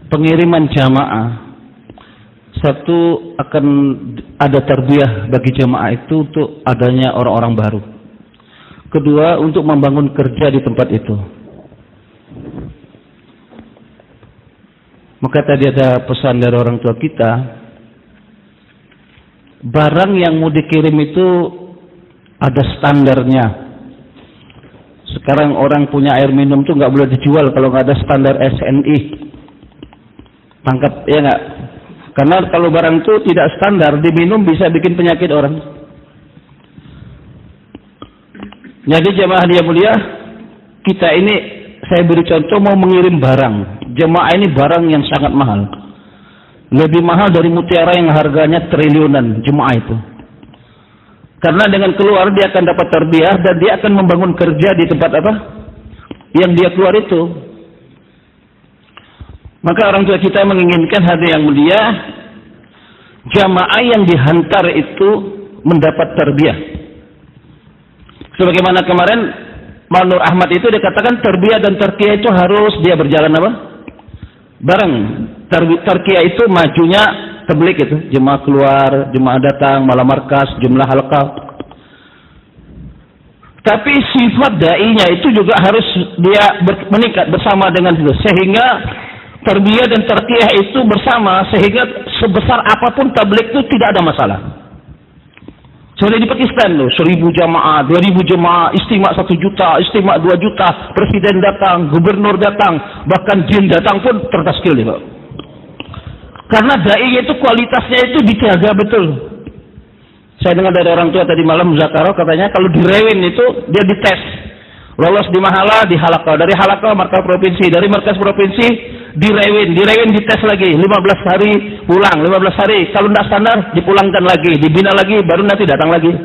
pengiriman jamaah, satu akan ada tarbiyah bagi jamaah itu untuk adanya orang-orang baru. Kedua, untuk membangun kerja di tempat itu. Maka tadi ada pesan dari orang tua kita, barang yang mau dikirim itu ada standarnya. Sekarang orang punya air minum tuh nggak boleh dijual kalau nggak ada standar SNI. Tangkap ya nggak? Karena kalau barang itu tidak standar diminum bisa bikin penyakit orang. Jadi jemaah yang mulia, kita ini saya beri contoh mau mengirim barang. Jemaah ini barang yang sangat mahal. Lebih mahal dari mutiara yang harganya triliunan jemaah itu. Karena dengan keluar dia akan dapat tarbiyah dan dia akan membangun kerja di tempat apa? Yang dia keluar itu. Maka orang tua kita menginginkan hadiah yang mulia, jamaah yang dihantar itu mendapat tarbiyah. Sebagaimana kemarin Nur Ahmad itu dikatakan tarbiyah dan tarkiyah itu harus dia berjalan apa? Bareng. Tarkiyah itu majunya tabligh itu, jemaah keluar, jemaah datang, malam markas, jumlah halaqah. Tapi sifat dai-nya itu juga harus dia meningkat bersama dengan itu, sehingga tarbiyah dan tarkiyah itu bersama, sehingga sebesar apapun tabligh itu tidak ada masalah. Seperti di Pakistan loh, 1000 jamaah, 2000 jamaah, istimewa 1 juta, istimewa 2 juta, presiden datang, gubernur datang, bahkan jin datang pun tertaskil nih Pak. Karena dai itu kualitasnya itu dijaga betul. Saya dengar dari orang tua tadi malam Zakarah katanya kalau di Rewin itu dia dites. Lolos di Mahala, di Halaqah, dari Halaqah markas provinsi, dari markas provinsi di Rewin dites lagi 15 hari pulang, 15 hari kalau tidak standar dipulangkan lagi, dibina lagi, baru nanti datang lagi.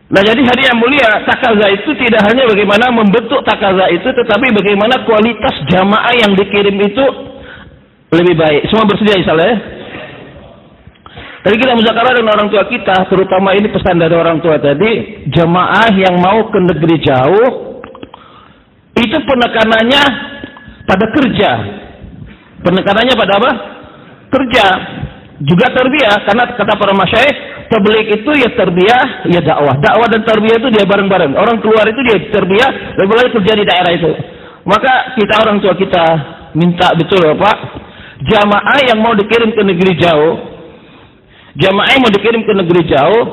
Nah jadi hadiah yang mulia, takaza itu tidak hanya bagaimana membentuk takaza itu, tetapi bagaimana kualitas jamaah yang dikirim itu lebih baik. Semua bersedia insyaallah ya. Tadi kita muzakarah dengan orang tua kita, terutama ini pesan dari orang tua tadi, jamaah yang mau ke negeri jauh, itu penekanannya pada kerja. Penekanannya pada apa? Kerja. Juga tarbiyah, karena kata para masyayikh, tabligh itu ya tarbiyah, ya dakwah. Dakwah dan tarbiyah itu dia bareng-bareng. Orang keluar itu dia tarbiyah, lalu kerja di daerah itu. Maka kita orang tua kita minta betul Bapak, jamaah yang mau dikirim ke negeri jauh, jamaah yang mau dikirim ke negeri jauh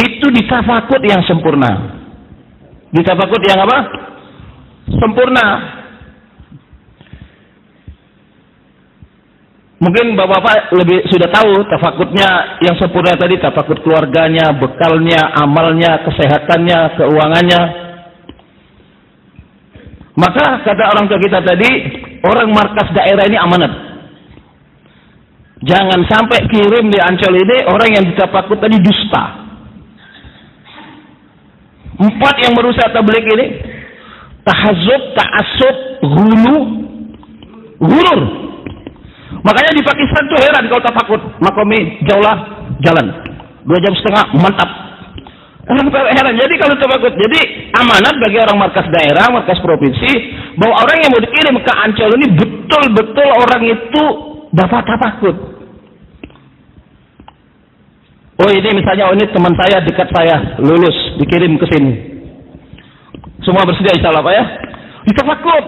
itu ditafakut yang sempurna. Ditafakut yang apa? Sempurna. Mungkin bapak-bapak lebih sudah tahu tafakutnya yang sempurna tadi, tafakut keluarganya, bekalnya, amalnya, kesehatannya, keuangannya. Maka kata orang tua kita tadi, orang markas daerah ini amanat. Jangan sampai kirim di Ancol ini orang yang ditafakut tadi dusta. 4 yang merusak tabligh ini, tahazub, ta'assub, ghurur. Makanya di Pakistan tuh heran kalau tafakut, makomi jauhlah jalan 2,5 jam mantap. Heran. Jadi kalau tafakut, jadi amanat bagi orang markas daerah, markas provinsi, bahwa orang yang mau dikirim ke Ancol ini betul-betul orang itu dapat tafakut. Oh ini misalnya, oh ini teman saya dekat saya lulus dikirim ke sini. Semua bersedia insyaallah Pak ya. Ditafakut.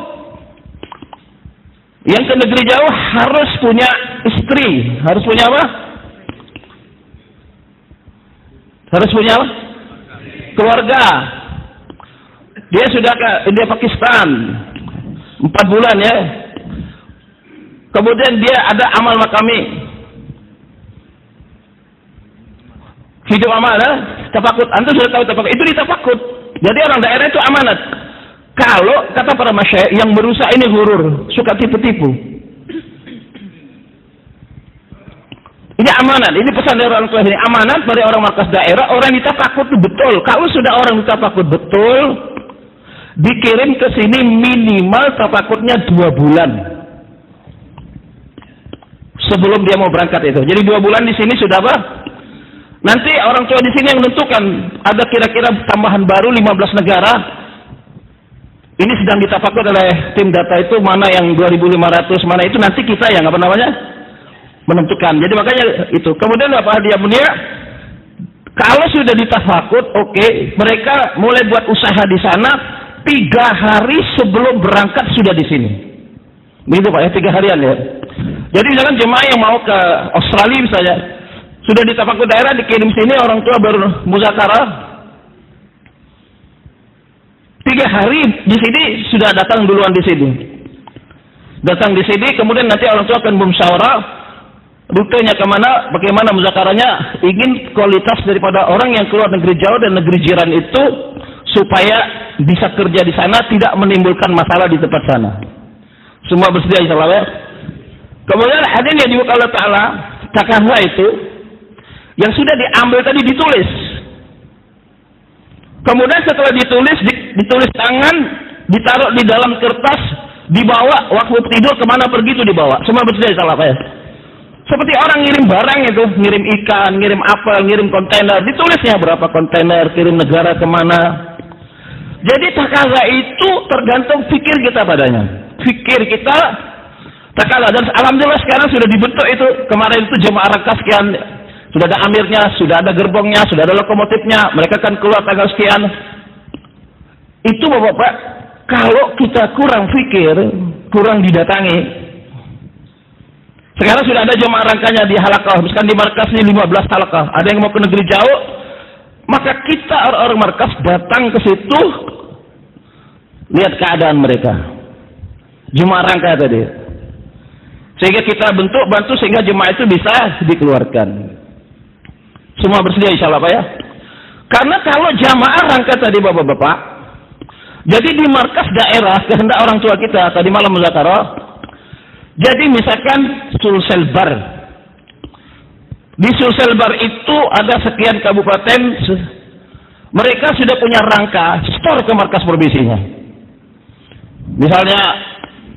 Yang ke negeri jauh harus punya istri, harus punya apa? Harus punya apa? Keluarga. Dia sudah ke India Pakistan 4 bulan ya. Kemudian dia ada amal makami. Hidup amal ya, tafakut. Antum sudah tahu tafakut. Itu ditafakut. Jadi orang daerah itu amanat. Kalau kata para masyayikh yang merusak ini ghurur, suka tipu-tipu. Ini amanat, ini pesan dari orang tua ini, amanat dari orang markas daerah, orang yang ditafakut itu betul. Kalau sudah orang ditafakut betul, dikirim ke sini minimal tafakutnya 2 bulan. Sebelum dia mau berangkat itu. Jadi 2 bulan di sini sudah apa? Nanti orang tua di sini yang menentukan, ada kira-kira tambahan baru 15 negara. Ini sedang ditafakur oleh tim data itu, mana yang 2.500, mana itu nanti kita yang menentukan. Jadi makanya itu. Kemudian Bapak hadiah mulia, kalau sudah ditafakur, oke, mereka mulai buat usaha di sana 3 hari sebelum berangkat sudah di sini. Begitu Pak ya, 3 harian ya. Jadi misalkan jemaah yang mau ke Australia misalnya, sudah ditafakur daerah, dikirim sini, orang tua bermuzakarah. 3 hari di sini sudah datang duluan di sini. Datang di sini, kemudian nanti orang tua akan bermusyawarah rutenya kemana, bagaimana muzakarahnya, ingin kualitas daripada orang yang keluar negeri jauh dan negeri jiran itu supaya bisa kerja di sana, tidak menimbulkan masalah di tempat sana. Semua bersedia insyaallah ya. Kemudian hadirin yang dimuliakan Allah Ta'ala, takahwa itu yang sudah diambil tadi ditulis. Kemudian setelah ditulis tangan, ditaruh di dalam kertas, dibawa waktu tidur kemana pergi itu dibawa. Semua bersedia insyaallah ya. Seperti orang ngirim barang itu, ngirim ikan, ngirim apel, ngirim kontainer, ditulisnya berapa kontainer, kirim negara kemana. Jadi takaza itu tergantung fikir kita padanya. Fikir kita takaza, dan alhamdulillah sekarang sudah dibentuk itu. Kemarin itu jemaah rangka sekian, sudah ada amirnya, sudah ada gerbongnya, sudah ada lokomotifnya, mereka kan keluar tanggal sekian. Itu Bapak, kalau kita kurang fikir, kurang didatangi. Sekarang sudah ada jemaah rangkanya di halaqah, misalkan di markas ini 15 halaqah. Ada yang mau ke negeri jauh, maka kita orang-orang markas datang ke situ, lihat keadaan mereka. Jemaah rangka tadi. Sehingga kita bantu sehingga jemaah itu bisa dikeluarkan. Semua bersedia insyaallah Pak ya. Karena kalau jamaah rangka tadi Bapak-bapak, jadi di markas daerah kehendak orang tua kita tadi malam muzakarah. Jadi misalkan Sulselbar. Di Sulselbar itu ada sekian kabupaten, mereka sudah punya rangka store ke markas provinsinya. Misalnya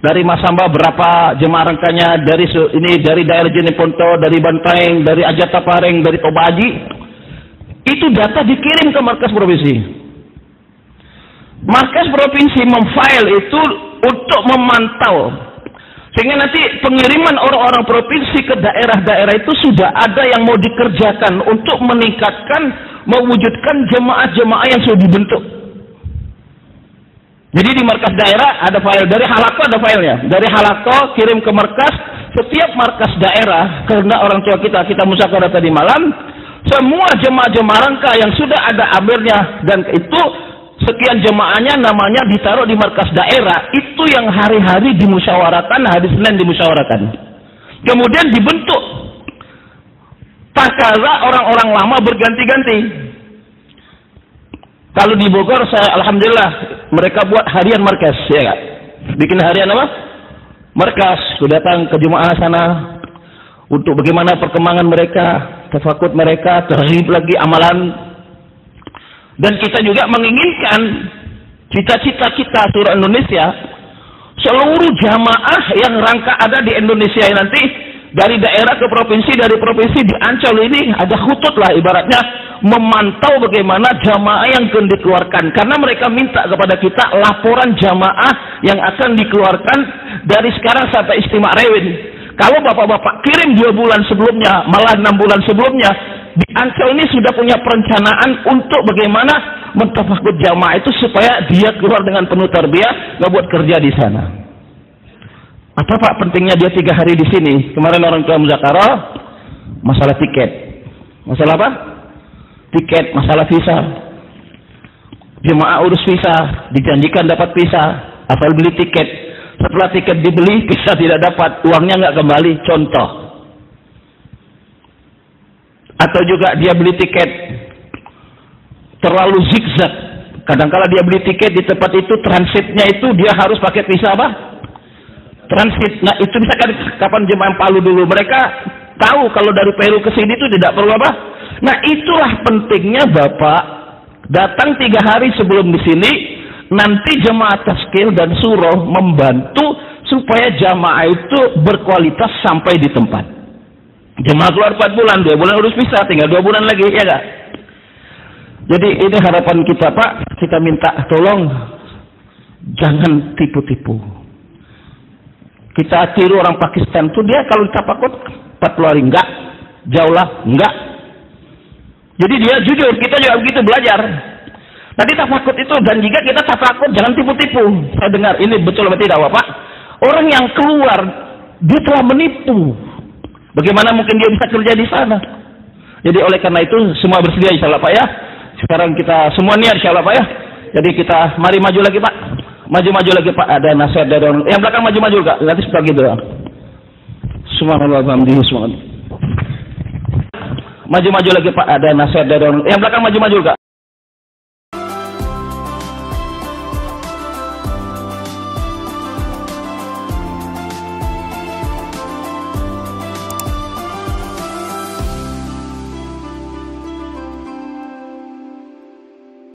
dari Masamba berapa jemaah rangkanya, dari daerah Jeneponto, dari Bantaeng, dari Ajata Pareng, dari Tobaji. Itu data dikirim ke markas provinsi. Markas provinsi memfile itu untuk memantau, sehingga nanti pengiriman orang-orang provinsi ke daerah-daerah itu sudah ada yang mau dikerjakan untuk meningkatkan, mewujudkan jemaah-jemaah yang sudah dibentuk. Jadi di markas daerah ada file, dari halaqah ada filenya, dari halaqah kirim ke markas. Setiap markas daerah, karena orang tua kita musyawarah tadi malam, semua jemaah-jemaah rangka yang sudah ada amirnya dan itu sekian jemaahnya namanya ditaruh di markas daerah, itu yang hari-hari dimusyawarakan, hari Senin dimusyawarakan. Kemudian dibentuk takaza orang-orang lama berganti-ganti. Kalau di Bogor saya alhamdulillah mereka buat harian markas, ya Kak. Bikin harian apa? Markas, sudah datang ke jemaah sana untuk bagaimana perkembangan mereka, tafakut mereka, terhib lagi amalan. Dan kita juga menginginkan cita-cita kita seluruh Indonesia, seluruh jamaah yang rangka ada di Indonesia nanti, dari daerah ke provinsi, dari provinsi di Ancol ini ada khutut lah ibaratnya, memantau bagaimana jamaah yang akan dikeluarkan. Karena mereka minta kepada kita laporan jamaah yang akan dikeluarkan dari sekarang sampai Istimewa Rewin. Kalau bapak-bapak kirim 2 bulan sebelumnya, malah 6 bulan sebelumnya, di Ancol ini sudah punya perencanaan untuk bagaimana mentafakut jamaah itu supaya dia keluar dengan penuh tarbiyah, nggak buat kerja di sana. Apa Pak pentingnya dia 3 hari di sini? Kemarin orang tua muzakarah, masalah tiket. Masalah apa? Tiket, masalah visa. Jemaah urus visa, dijanjikan dapat visa, asal beli tiket. Setelah tiket dibeli, visa tidak dapat, uangnya nggak kembali. Contoh. Atau juga dia beli tiket terlalu zigzag. Kadang-kala dia beli tiket di tempat itu, transitnya itu dia harus pakai visa apa? Transit. Nah itu bisa kapan jemaah Palu dulu. Mereka tahu kalau dari Peru ke sini itu tidak perlu apa? Nah itulah pentingnya Bapak datang 3 hari sebelum di sini. Nanti jemaah taskil dan suruh membantu supaya jamaah itu berkualitas sampai di tempat. Jemaah keluar 4 bulan, 2 bulan urus visa, tinggal 2 bulan lagi, ya gak? Jadi ini harapan kita Pak, kita minta tolong Jangan tipu-tipu. Kita tiru orang Pakistan tuh, dia kalau ditapakut 40 hari enggak, jauh lah enggak. Jadi dia jujur, kita juga begitu belajar. Tadi tafakut itu, dan jika kita tafakut jangan tipu-tipu. Saya dengar ini betul atau tidak Bapak? Orang yang keluar dia telah menipu. Bagaimana mungkin dia bisa kerja di sana? Jadi oleh karena itu semua bersedia insyaallah Pak ya. Sekarang kita semua niat insyaallah Pak ya. Jadi kita mari maju lagi Pak. Maju-maju lagi Pak. Ada nasihat dari orang. Yang belakang maju-maju Kak. Nanti seperti gitu. Subhanallah alhamdulillah subhanallah. Maju-maju lagi Pak. Ada nasihat dari orang. Yang belakang maju-maju Kak.